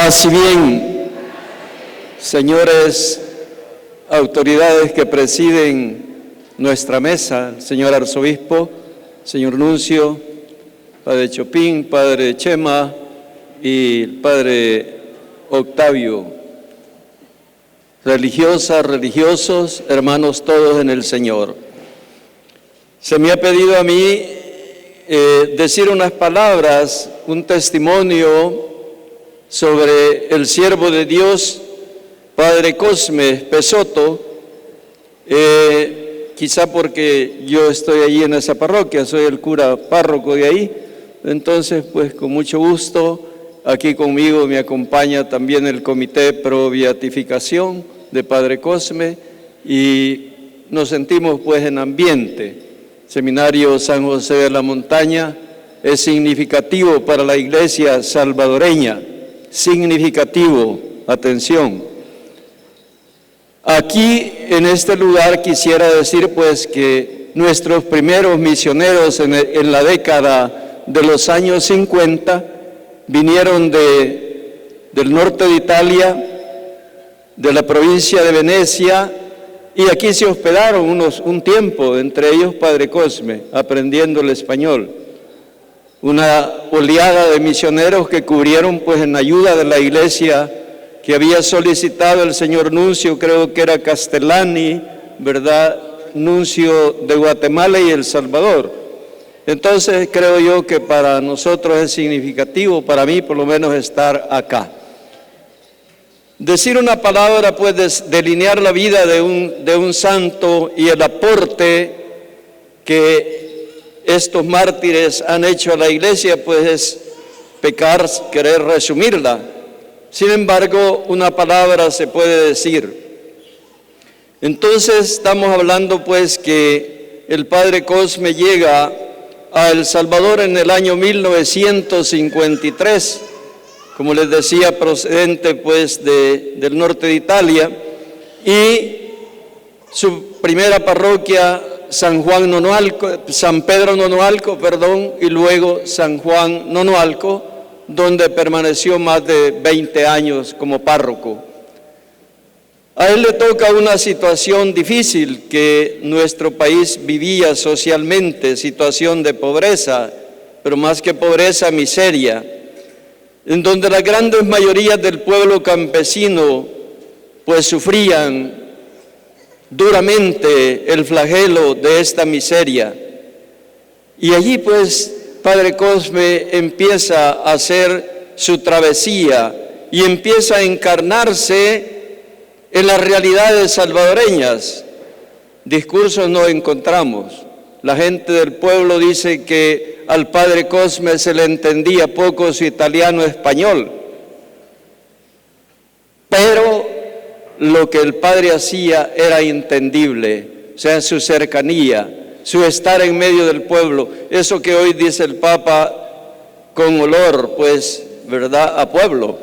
Paz y bien, señores autoridades que presiden nuestra mesa, el señor arzobispo, señor nuncio, padre Chopin, padre Chema y el padre Octavio, religiosas, religiosos, hermanos todos en el Señor. Se me ha pedido a mí decir unas palabras, un testimonio sobre el siervo de Dios, padre Cosme Pesoto, quizá porque yo estoy allí en esa parroquia, soy el cura párroco de ahí, entonces pues con mucho gusto, aquí conmigo me acompaña también el comité pro beatificación de padre Cosme y nos sentimos pues en ambiente. Seminario San José de la Montaña es significativo para la iglesia salvadoreña, significativo, atención. Aquí en este lugar quisiera decir pues que nuestros primeros misioneros en la década de los años 50 vinieron del norte de Italia, de la provincia de Venecia, y aquí se hospedaron un tiempo, entre ellos padre Cosme, aprendiendo el español. Una oleada de misioneros que cubrieron pues en ayuda de la iglesia que había solicitado el señor nuncio, creo que era Castellani, ¿verdad? Nuncio de Guatemala y El Salvador. Entonces creo yo que para nosotros es significativo, para mí por lo menos, estar acá. Decir una palabra, pues delinear la vida de un santo y el aporte que estos mártires han hecho a la iglesia, pues es pecar, querer resumirla. Sin embargo, una palabra se puede decir. Entonces estamos hablando pues que el padre Cosme llega a El Salvador en el año 1953, como les decía, procedente pues del norte de Italia, y su primera parroquia San Pedro Nonoalco, y luego San Juan Nonoalco, donde permaneció más de 20 años como párroco. A él le toca una situación difícil que nuestro país vivía socialmente, situación de pobreza, pero más que pobreza, miseria, en donde las grandes mayorías del pueblo campesino pues sufrían duramente el flagelo de esta miseria. Y allí pues padre Cosme empieza a hacer su travesía y empieza a encarnarse en las realidades salvadoreñas. Discursos no encontramos. La gente del pueblo dice que al padre Cosme se le entendía poco su italiano-español, pero lo que el padre hacía era entendible, o sea, su cercanía, su estar en medio del pueblo, eso que hoy dice el Papa con olor, pues, ¿verdad?, a pueblo.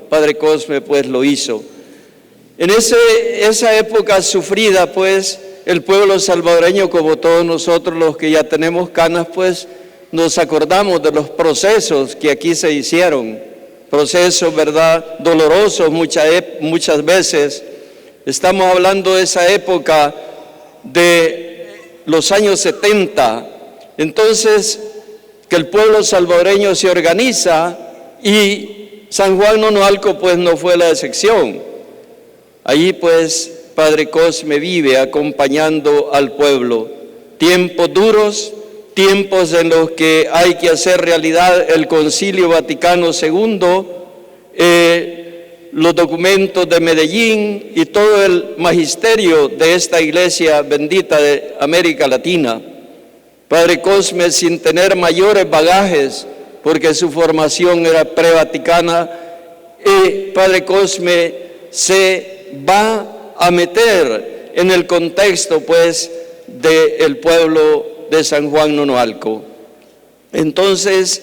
Padre Cosme, pues, lo hizo. En esa época sufrida, pues, el pueblo salvadoreño, como todos nosotros los que ya tenemos canas, pues, nos acordamos de los procesos que aquí se hicieron, procesos, ¿verdad?, dolorosos muchas veces. Estamos hablando de esa época de los años 70, entonces que el pueblo salvadoreño se organiza y San Juan Nonoalco pues no fue la excepción. Allí pues padre Cosme vive acompañando al pueblo, tiempos duros, tiempos en los que hay que hacer realidad el Concilio Vaticano II, los documentos de Medellín y todo el magisterio de esta iglesia bendita de América Latina. Padre Cosme, sin tener mayores bagajes, porque su formación era pre-vaticana, padre Cosme se va a meter en el contexto pues del pueblo de San Juan Nonoalco. Entonces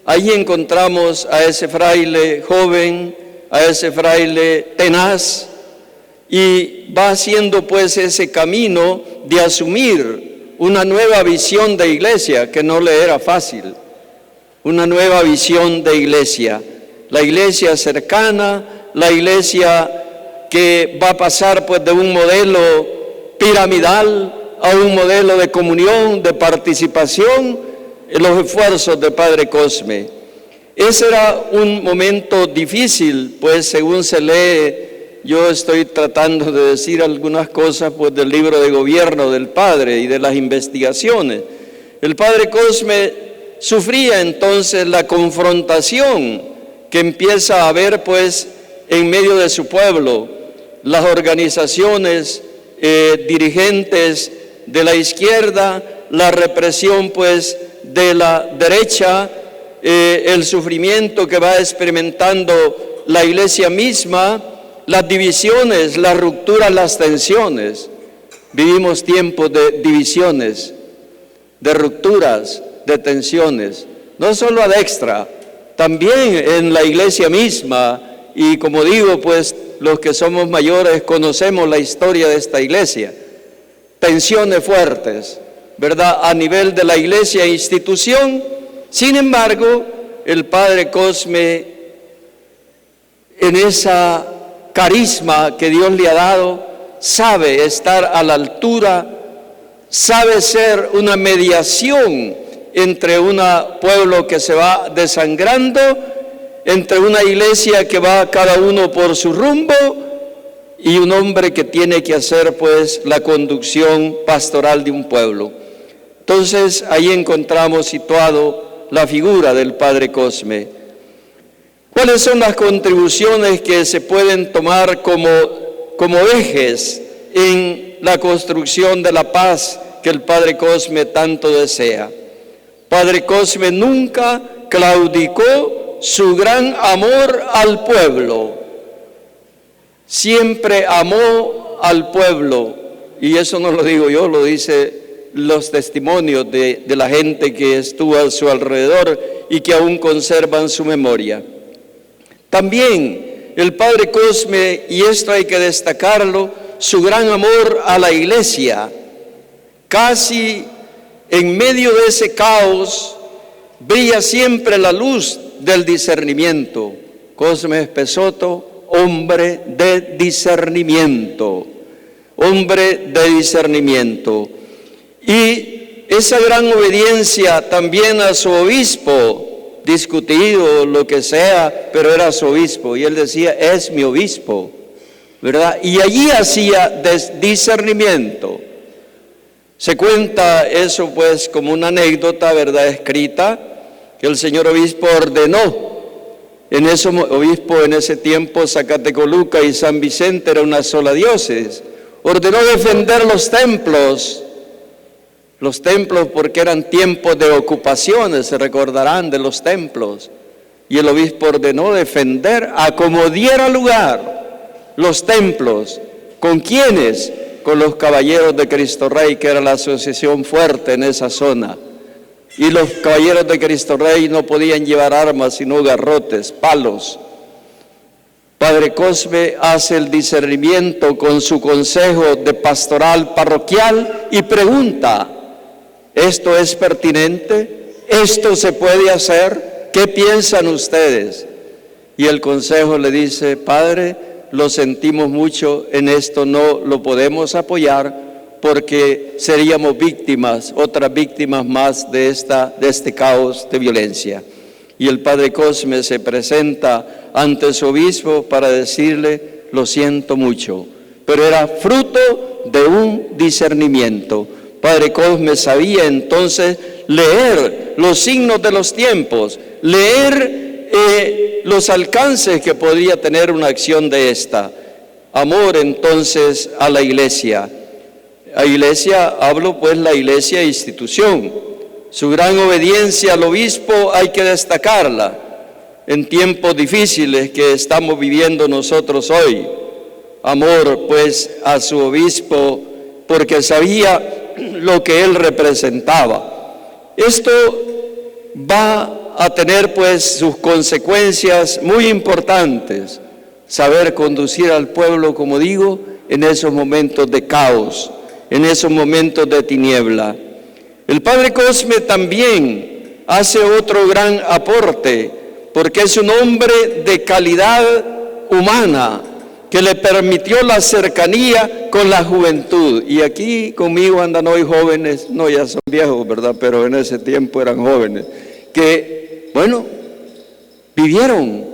ahí encontramos a ese fraile joven, a ese fraile tenaz, y va haciendo pues ese camino de asumir una nueva visión de iglesia que no le era fácil, una nueva visión de iglesia. La iglesia cercana, la iglesia que va a pasar pues de un modelo piramidal a un modelo de comunión, de participación en los esfuerzos de Padre Cosme. Ese era un momento difícil, pues según se lee, yo estoy tratando de decir algunas cosas pues del libro de gobierno del Padre y de las investigaciones. El Padre Cosme sufría entonces la confrontación que empieza a haber pues en medio de su pueblo, las organizaciones dirigentes de la izquierda, la represión pues de la derecha, el sufrimiento que va experimentando la iglesia misma, las divisiones, las rupturas, las tensiones. Vivimos tiempos de divisiones, de rupturas, de tensiones, no solo ad extra, también en la iglesia misma. Y como digo, pues los que somos mayores conocemos la historia de esta iglesia. Tensiones fuertes, ¿verdad?, a nivel de la iglesia e institución. Sin embargo, el Padre Cosme, en esa carisma que Dios le ha dado, sabe estar a la altura, sabe ser una mediación entre un pueblo que se va desangrando, entre una iglesia que va cada uno por su rumbo, y un hombre que tiene que hacer pues la conducción pastoral de un pueblo. Entonces ahí encontramos situado la figura del Padre Cosme. ¿Cuáles son las contribuciones que se pueden tomar como ejes en la construcción de la paz que el Padre Cosme tanto desea? Padre Cosme nunca claudicó su gran amor al pueblo. Siempre amó al pueblo, y eso no lo digo yo, lo dice los testimonios de la gente que estuvo a su alrededor y que aún conservan su memoria. También el Padre Cosme, y esto hay que destacarlo, su gran amor a la iglesia. Casi en medio de ese caos brilla siempre la luz del discernimiento. Cosme Espesotto, hombre de discernimiento, hombre de discernimiento. Y esa gran obediencia también a su obispo, discutido, lo que sea, pero era su obispo, y él decía, es mi obispo, ¿verdad? Y allí hacía discernimiento. Se cuenta eso pues como una anécdota, ¿verdad?, escrita, que el señor obispo ordenó. Obispo en ese tiempo, Zacatecoluca y San Vicente era una sola diócesis. Ordenó defender los templos porque eran tiempos de ocupaciones, se recordarán de los templos. Y el obispo ordenó defender a como diera lugar los templos. ¿Con quiénes? Con los caballeros de Cristo Rey, que era la asociación fuerte en esa zona. Y los caballeros de Cristo Rey no podían llevar armas, sino garrotes, palos. Padre Cosme hace el discernimiento con su consejo de pastoral parroquial y pregunta, ¿esto es pertinente? ¿Esto se puede hacer? ¿Qué piensan ustedes? Y el consejo le dice, Padre, lo sentimos mucho, en esto no lo podemos apoyar, porque seríamos víctimas, otras víctimas más de este caos de violencia. Y el Padre Cosme se presenta ante su obispo para decirle, lo siento mucho, pero era fruto de un discernimiento. Padre Cosme sabía entonces leer los signos de los tiempos, leer los alcances que podría tener una acción de esta. Amor entonces a la iglesia. La iglesia, hablo pues la iglesia institución. Su gran obediencia al obispo hay que destacarla en tiempos difíciles que estamos viviendo nosotros hoy. Amor pues a su obispo porque sabía lo que él representaba. Esto va a tener pues sus consecuencias muy importantes. Saber conducir al pueblo, como digo, en esos momentos de caos, en esos momentos de tiniebla. El Padre Cosme también hace otro gran aporte, porque es un hombre de calidad humana, que le permitió la cercanía con la juventud. Y aquí conmigo andan hoy jóvenes, no, ya son viejos, ¿verdad? Pero en ese tiempo eran jóvenes, que, bueno, vivieron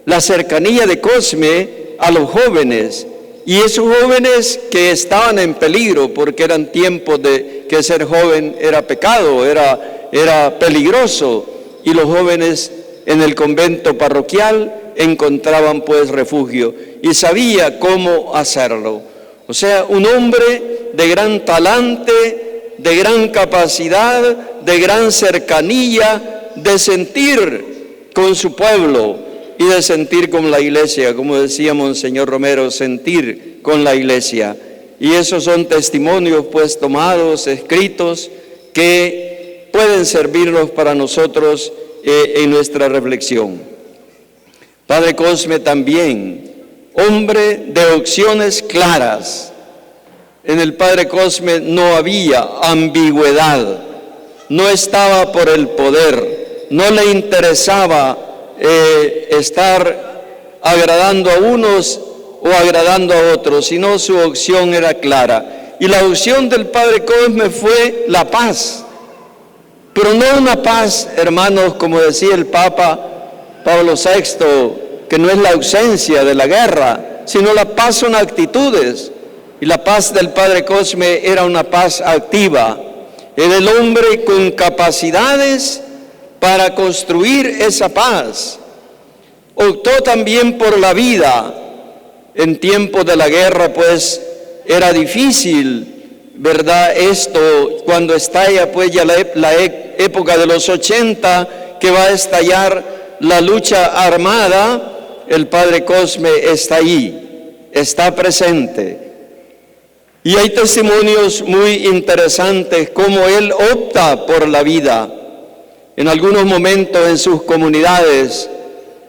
la cercanía de Cosme a los jóvenes. Y esos jóvenes que estaban en peligro, porque eran tiempos de que ser joven era pecado, era peligroso. Y los jóvenes en el convento parroquial encontraban pues refugio y sabía cómo hacerlo. O sea, un hombre de gran talante, de gran capacidad, de gran cercanía, de sentir con su pueblo y de sentir con la iglesia, como decía Monseñor Romero, sentir con la iglesia. Y esos son testimonios pues tomados, escritos, que pueden servirnos para nosotros en nuestra reflexión. Padre Cosme también, hombre de opciones claras. En el Padre Cosme no había ambigüedad, no estaba por el poder, no le interesaba estar agradando a unos o agradando a otros, sino su opción era clara. Y la opción del Padre Cosme fue la paz, pero no una paz, hermanos, como decía el Papa Pablo VI, que no es la ausencia de la guerra, sino la paz son actitudes. Y la paz del Padre Cosme era una paz activa. Era el hombre con capacidades para construir esa paz. Optó también por la vida. En tiempos de la guerra, pues, era difícil, ¿verdad? Esto, cuando estalla, pues, ya la época de los 80, que va a estallar la lucha armada, el Padre Cosme está ahí, está presente. Y hay testimonios muy interesantes cómo él opta por la vida. En algunos momentos en sus comunidades,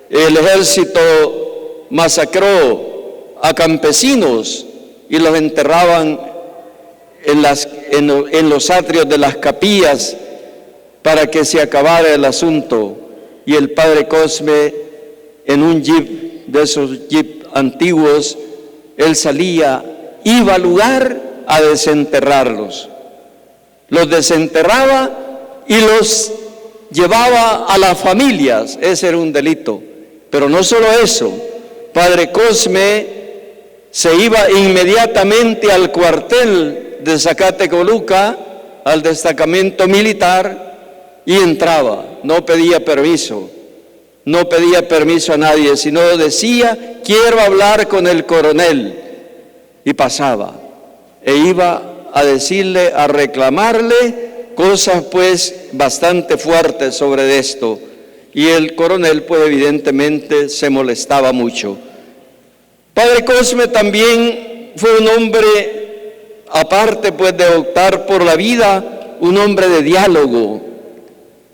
el ejército masacró a campesinos y los enterraban en los atrios de las capillas para que se acabara el asunto. Y el Padre Cosme, en un jeep, de esos jeep antiguos, él salía, iba al lugar a desenterrarlos. Los desenterraba y los llevaba a las familias. Ese era un delito. Pero no solo eso, Padre Cosme se iba inmediatamente al cuartel de Zacatecoluca, al destacamento militar, y entraba, no pedía permiso a nadie, sino decía, quiero hablar con el coronel, y pasaba, e iba a decirle, a reclamarle cosas pues bastante fuertes sobre esto, y el coronel pues evidentemente se molestaba mucho. Padre Cosme también fue un hombre, aparte pues de optar por la vida, un hombre de diálogo.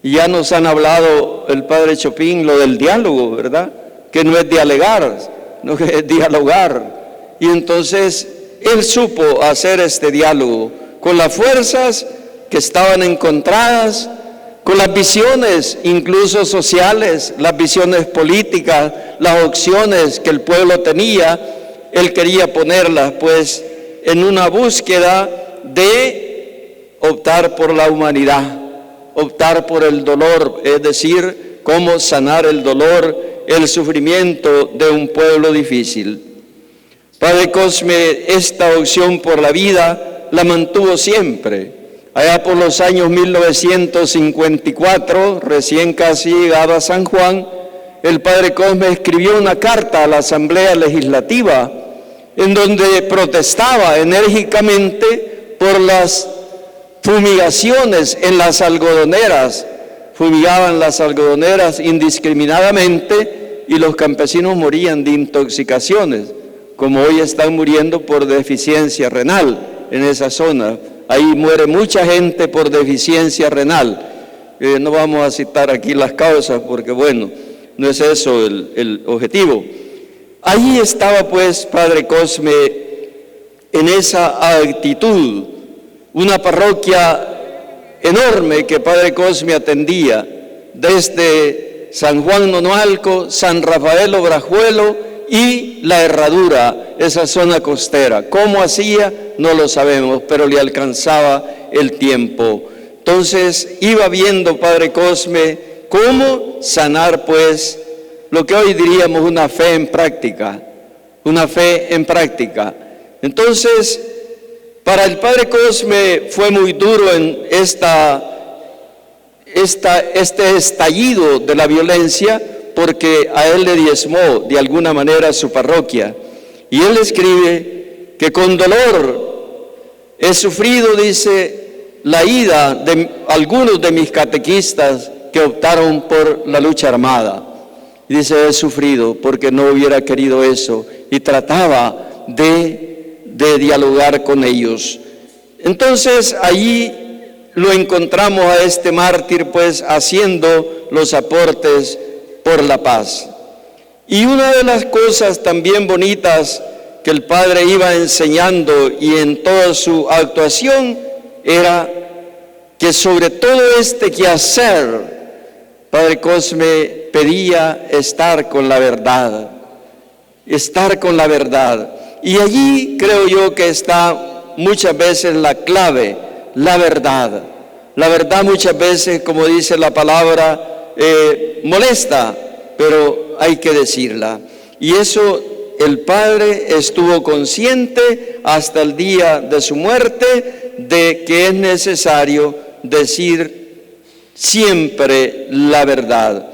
Y ya nos han hablado el Padre Chopin lo del diálogo, ¿verdad? Que no es dialogar, no es dialogar. Y entonces él supo hacer este diálogo con las fuerzas que estaban encontradas, con las visiones incluso sociales, las visiones políticas, las opciones que el pueblo tenía. Él quería ponerlas pues en una búsqueda de optar por la humanidad, optar por el dolor, es decir, cómo sanar el dolor, el sufrimiento de un pueblo difícil. Padre Cosme, esta opción por la vida la mantuvo siempre. Allá por los años 1954, recién casi llegado a San Juan, el Padre Cosme escribió una carta a la Asamblea Legislativa en donde protestaba enérgicamente por las fumigaciones en las algodoneras. Fumigaban las algodoneras indiscriminadamente y los campesinos morían de intoxicaciones, como hoy están muriendo por deficiencia renal en esa zona. Ahí muere mucha gente por deficiencia renal. No vamos a citar aquí las causas porque, bueno, no es eso el objetivo. Ahí estaba pues Padre Cosme en esa actitud. Una parroquia enorme que Padre Cosme atendía, desde San Juan Nonualco, San Rafael Obrajuelo y La Herradura, esa zona costera. ¿Cómo hacía? No lo sabemos, pero le alcanzaba el tiempo. Entonces iba viendo, Padre Cosme, cómo sanar pues lo que hoy diríamos una fe en práctica, una fe en práctica. Entonces, para el Padre Cosme fue muy duro en este estallido de la violencia, porque a él le diezmó de alguna manera su parroquia. Y él escribe que con dolor he sufrido, dice, la ida de algunos de mis catequistas que optaron por la lucha armada. Y dice, he sufrido porque no hubiera querido eso, y trataba de dialogar con ellos. Entonces allí lo encontramos a este mártir pues haciendo los aportes por la paz. Y una de las cosas también bonitas que el Padre iba enseñando y en toda su actuación era que sobre todo este quehacer, Padre Cosme pedía estar con la verdad, estar con la verdad. Y allí creo yo que está muchas veces la clave, la verdad. La verdad muchas veces, como dice la palabra, molesta, pero hay que decirla. Y eso el Padre estuvo consciente hasta el día de su muerte de que es necesario decir siempre la verdad.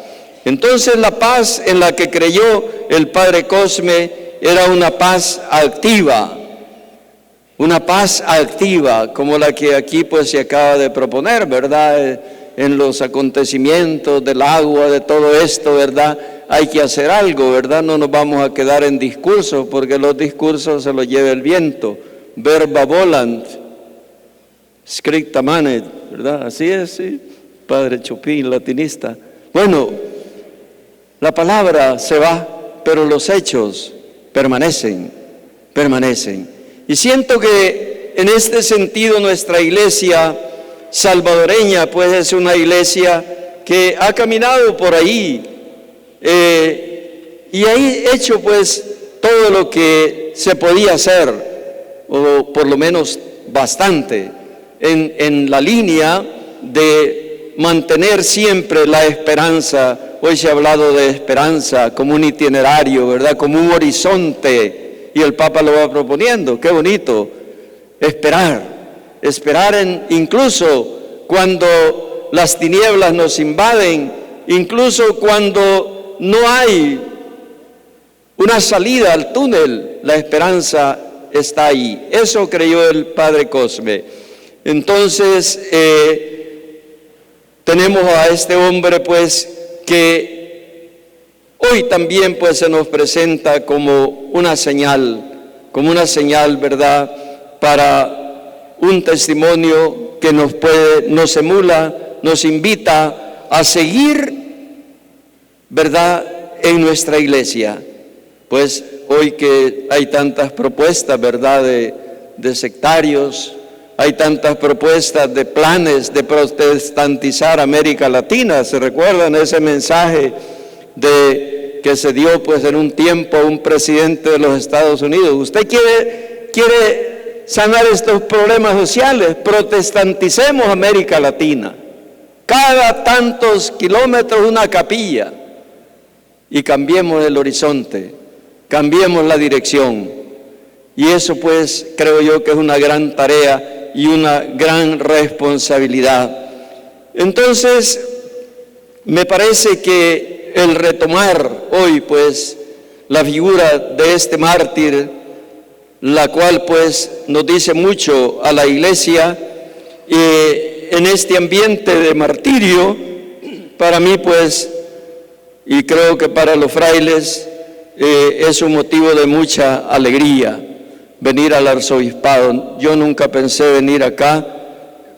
Entonces la paz en la que creyó el Padre Cosme era una paz activa como la que aquí pues se acaba de proponer, ¿verdad? En los acontecimientos del agua, de todo esto, ¿verdad? Hay que hacer algo, ¿verdad? No nos vamos a quedar en discursos, porque los discursos se los lleva el viento. Verba volant, scripta manet, ¿verdad? Así es, sí. Padre Chopin, latinista. Bueno, la palabra se va, pero los hechos permanecen. Y siento que en este sentido nuestra iglesia salvadoreña pues es una iglesia que ha caminado por ahí y ha hecho pues todo lo que se podía hacer, o por lo menos bastante, en la línea de mantener siempre la esperanza. Hoy se ha hablado de esperanza como un itinerario, ¿verdad? Como un horizonte. Y el Papa lo va proponiendo. Qué bonito. Esperar incluso cuando las tinieblas nos invaden, incluso cuando no hay una salida al túnel, la esperanza está ahí. Eso creyó el Padre Cosme. Entonces, tenemos a este hombre pues que hoy también pues se nos presenta como una señal, ¿verdad? Para un testimonio que nos emula, nos invita a seguir, ¿verdad? En nuestra iglesia. Pues hoy que hay tantas propuestas, ¿verdad? De sectarios, hay tantas propuestas de planes de protestantizar América Latina. ¿Se recuerdan ese mensaje que se dio pues en un tiempo a un presidente de los Estados Unidos? Usted quiere sanar estos problemas sociales, protestanticemos América Latina, cada tantos kilómetros una capilla, y cambiemos el horizonte, cambiemos la dirección. Y eso pues creo yo que es una gran tarea y una gran responsabilidad. Entonces me parece que el retomar hoy pues la figura de este mártir, la cual pues nos dice mucho a la iglesia, en este ambiente de martirio, para mí pues, y creo que para los frailes, es un motivo de mucha alegría venir al arzobispado. Yo nunca pensé venir acá,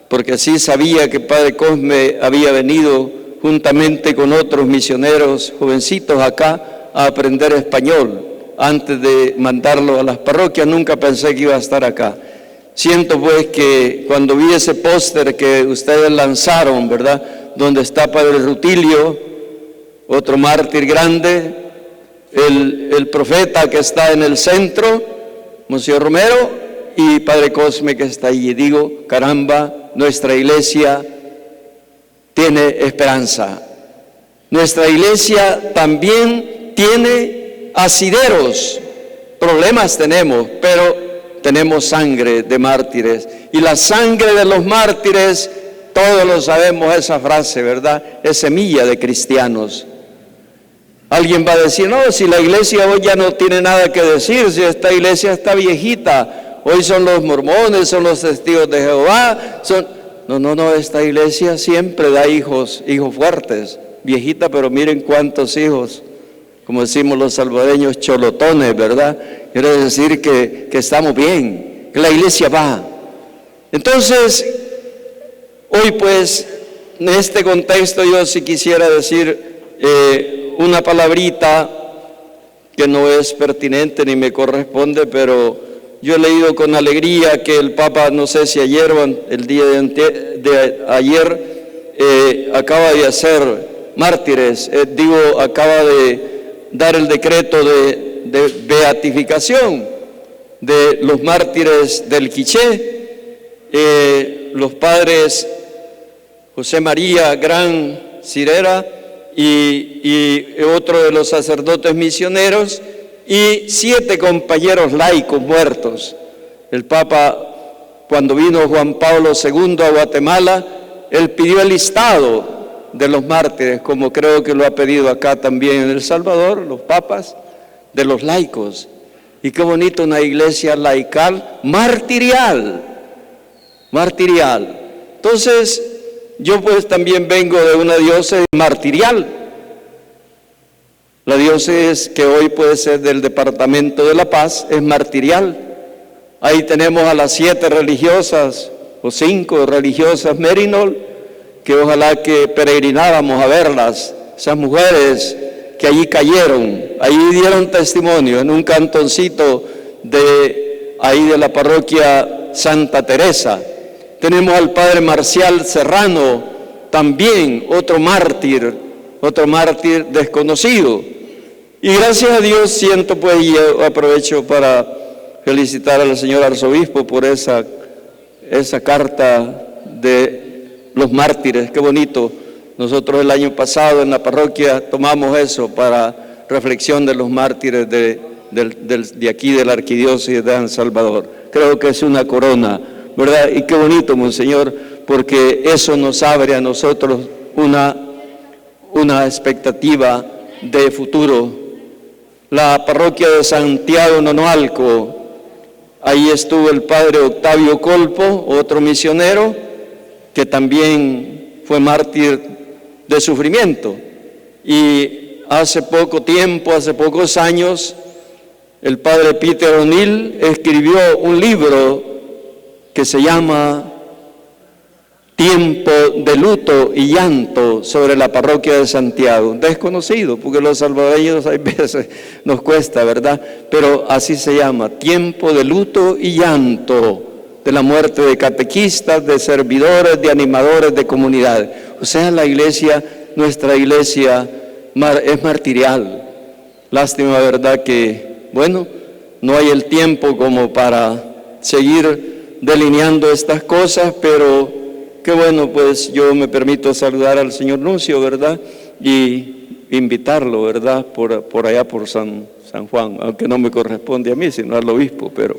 porque sí sabía que Padre Cosme había venido juntamente con otros misioneros jovencitos acá a aprender español. Antes de mandarlo a las parroquias, nunca pensé que iba a estar acá. Siento pues que cuando vi ese póster que ustedes lanzaron, ¿verdad?, donde está Padre Rutilio, otro mártir grande, el profeta que está en el centro, Monseñor Romero, y Padre Cosme que está allí. Y digo, caramba, nuestra iglesia tiene esperanza. Nuestra iglesia también tiene asideros. Problemas tenemos, pero tenemos sangre de mártires. Y la sangre de los mártires, todos lo sabemos esa frase, ¿verdad? Es semilla de cristianos. Alguien va a decir, no, si la iglesia hoy ya no tiene nada que decir, si esta iglesia está viejita, hoy son los mormones, son los testigos de Jehová, son... No, esta iglesia siempre da hijos fuertes, viejita, pero miren cuántos hijos, como decimos los salvadoreños, cholotones, ¿verdad? Quiere decir que estamos bien, que la iglesia va. Entonces, hoy pues, en este contexto yo sí quisiera decir una palabrita que no es pertinente ni me corresponde, pero yo he leído con alegría que el Papa, no sé si ayer o el día de ayer, acaba de hacer mártires, acaba de dar el decreto de beatificación de los mártires del Quiché, los padres José María Gran Cirera y otro de los sacerdotes misioneros, y 7 compañeros laicos muertos. El Papa, cuando vino Juan Pablo II a Guatemala, él pidió el listado de los mártires, como creo que lo ha pedido acá también en El Salvador, los papas, de los laicos. Y qué bonito una iglesia laical, martirial. Entonces, yo pues también vengo de una diócesis martirial. La diócesis que hoy puede ser del Departamento de La Paz es martirial. Ahí tenemos a las 7 religiosas o 5 religiosas Merinol, que ojalá que peregrináramos a verlas, esas mujeres que allí cayeron, allí dieron testimonio en un cantoncito de ahí de la parroquia Santa Teresa. Tenemos al padre Marcial Serrano, también otro mártir desconocido. Y gracias a Dios siento pues, y aprovecho para felicitar al señor arzobispo por esa carta de los mártires. Qué bonito. Nosotros el año pasado en la parroquia tomamos eso para reflexión de los mártires de aquí de la arquidiócesis de San Salvador. Creo que es una corona, ¿verdad? Y qué bonito, monseñor, porque eso nos abre a nosotros una expectativa de futuro. La parroquia de Santiago Nonoalco, ahí estuvo el padre Octavio Colpo, otro misionero, que también fue mártir de sufrimiento. Y hace poco tiempo, hace pocos años, el padre Peter O'Neill escribió un libro que se llama Tiempo de luto y llanto sobre la parroquia de Santiago. Desconocido, porque los salvadoreños a veces nos cuesta, ¿verdad? Pero así se llama, Tiempo de luto y llanto de la muerte de catequistas, de servidores, de animadores de comunidades. O sea, la iglesia, nuestra iglesia es martirial. Lástima, ¿verdad? Que, bueno, no hay el tiempo como para seguir delineando estas cosas, pero qué bueno, pues yo me permito saludar al señor nuncio, ¿verdad? Y invitarlo, ¿verdad? Por allá por San Juan, aunque no me corresponde a mí, sino al obispo, pero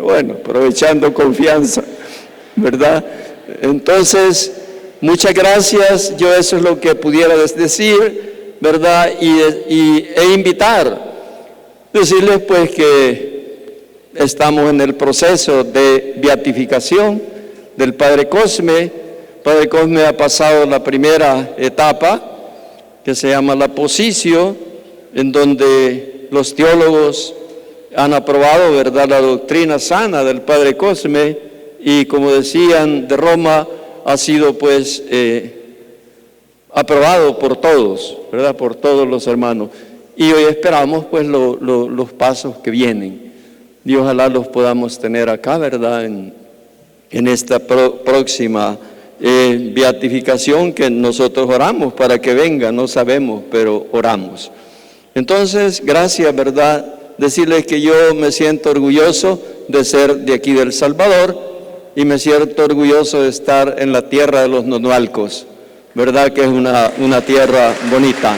bueno, aprovechando confianza, ¿verdad? Entonces, muchas gracias, yo eso es lo que pudiera decir, ¿verdad? E decirles pues que estamos en el proceso de beatificación del Padre Cosme. Padre Cosme ha pasado la primera etapa, que se llama la posición, en donde los teólogos han aprobado, ¿verdad?, la doctrina sana del Padre Cosme, y como decían de Roma, ha sido pues aprobado por todos, ¿verdad?, por todos los hermanos. Y hoy esperamos pues los pasos que vienen, y ojalá los podamos tener acá, ¿verdad?, en esta próxima beatificación que nosotros oramos para que venga, no sabemos, pero oramos. Entonces, gracias, ¿verdad? Decirles que yo me siento orgulloso de ser de aquí del Salvador y me siento orgulloso de estar en la tierra de los nonualcos, ¿verdad? Que es una tierra bonita,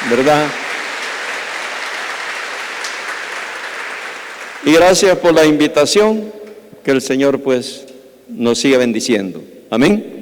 ¿verdad? Y gracias por la invitación, que el Señor pues nos siga bendiciendo. Amén.